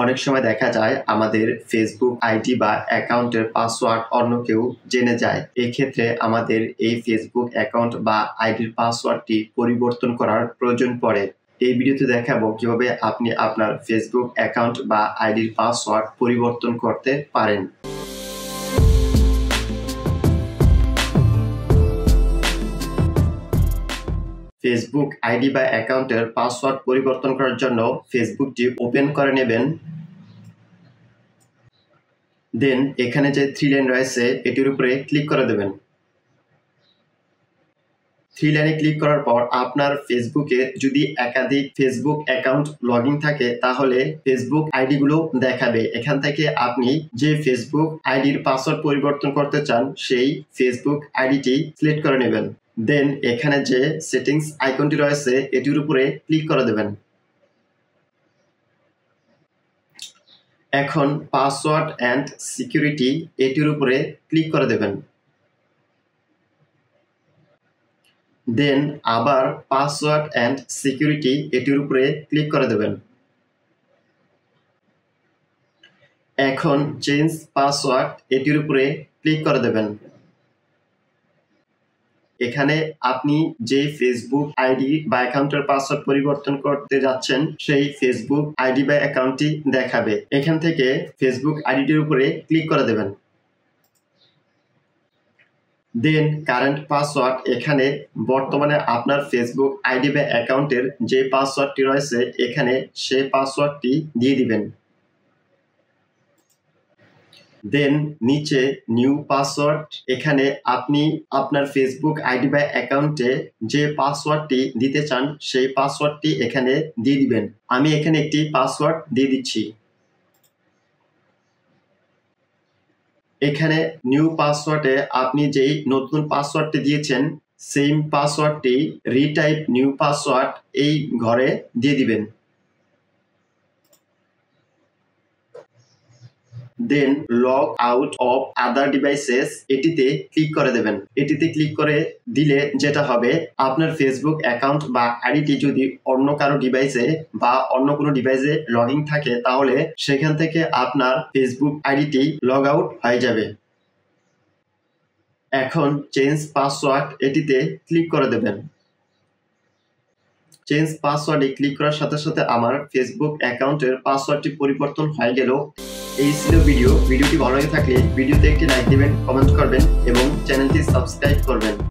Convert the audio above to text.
অনেক সময় দেখা যায় আমাদের ফেসবুক আইডি বা অ্যাকাউন্টের পাসওয়ার্ড অন্য কেউ জেনে যায়। এক্ষেত্রে আমাদের এই ফেসবুক অ্যাকাউন্ট বা আইডির পাসওয়ার্ডটি পরিবর্তন করার প্রয়োজন পড়ে। এই ভিডিওতে দেখাবো কিভাবে আপনি আপনার ফেসবুক অ্যাকাউন্ট বা আইডির পাসওয়ার্ড পরিবর্তন করতে পারেন। ফেসবুক আইডি বা অ্যাকাউন্টের পাসওয়ার্ড পরিবর্তন করার জন্য ফেসবুকটি ওপেন করে নেবেন। দেন এখানে যে 3 লাইন রয়েছে এটির উপরে ক্লিক করে দেবেন। 3 লাইনে ক্লিক করার পর আপনার ফেসবুকে যদি একাধিক ফেসবুক অ্যাকাউন্ট লগইন থাকে তাহলে ফেসবুক আইডিগুলো দেখাবে। এখান থেকে আপনি যে ফেসবুক আইডির পাসওয়ার্ড পরিবর্তন করতে চান সেই ফেসবুক আইডিটি সিলেক্ট করে নেবেন। দেন এখানে যে সেটিংস আইকনটি রয়েছে এটির উপরে ক্লিক করে দেবেন। এখন পাসওয়ার্ড অ্যান্ড সিকিউরিটি এটির উপরে ক্লিক করে দেবেন। দেন আবার পাসওয়ার্ড অ্যান্ড সিকিউরিটি এটির উপরে ক্লিক করে দেবেন। এখন চেঞ্জ পাসওয়ার্ড এটির উপরে ক্লিক করে দেবেন। এখানে আপনি যে ফেসবুক আইডি বা অ্যাকাউন্টের পাসওয়ার্ড পরিবর্তন করতে যাচ্ছেন সেই ফেসবুক আইডি বা অ্যাকাউন্টটি দেখাবে। এখান থেকে ফেসবুক আইডিটির উপরে ক্লিক করে দেবেন। দেন কারেন্ট পাসওয়ার্ড এখানে বর্তমানে আপনার ফেসবুক আইডি বা অ্যাকাউন্টের যে পাসওয়ার্ডটি রয়েছে এখানে সেই পাসওয়ার্ডটি দিয়ে দিবেন। দেন নিচে নিউ পাসওয়ার্ড এখানে আপনি আপনার ফেসবুক আইডি বা অ্যাকাউন্টে যে পাসওয়ার্ডটি দিতে চান সেই পাসওয়ার্ডটি এখানে দিয়ে দিবেন। আমি এখানে একটি পাসওয়ার্ড দিয়ে দিচ্ছি। এখানে নিউ পাসওয়ার্ডে আপনি যেই নতুন পাসওয়ার্ডটি দিয়েছেন সেম পাসওয়ার্ডটি রিটাইপ নিউ পাসওয়ার্ড এই ঘরে দিয়ে দিবেন। Then log out of other devices এটিতে ক্লিক করে দেবেন। এটিতে ক্লিক করে দিলে যেটা হবে আপনার ফেসবুক অ্যাকাউন্ট বা আইডিটি যদি অন্য কারো ডিভাইসে বা অন্য কোনো ডিভাইসে লগ ইন থাকে তাহলে সেখান থেকে আপনার ফেসবুক আইডিটি লগ আউট হয়ে যাবে। এখন চেঞ্জ পাসওয়ার্ড এটিতে ক্লিক করে দেবেন। চেঞ্জ পাসওয়ার্ডে ক্লিক করার সাথে সাথে আমার ফেসবুক অ্যাকাউন্টের পাসওয়ার্ডটি পরিবর্তন হয়ে গেল। এই ছিল ভিডিওটি ভালো লাগে থাকলে ভিডিওতে একটি লাইক দিবেন, কমেন্ট করবেন এবং চ্যানেলটি সাবস্ক্রাইব করবেন।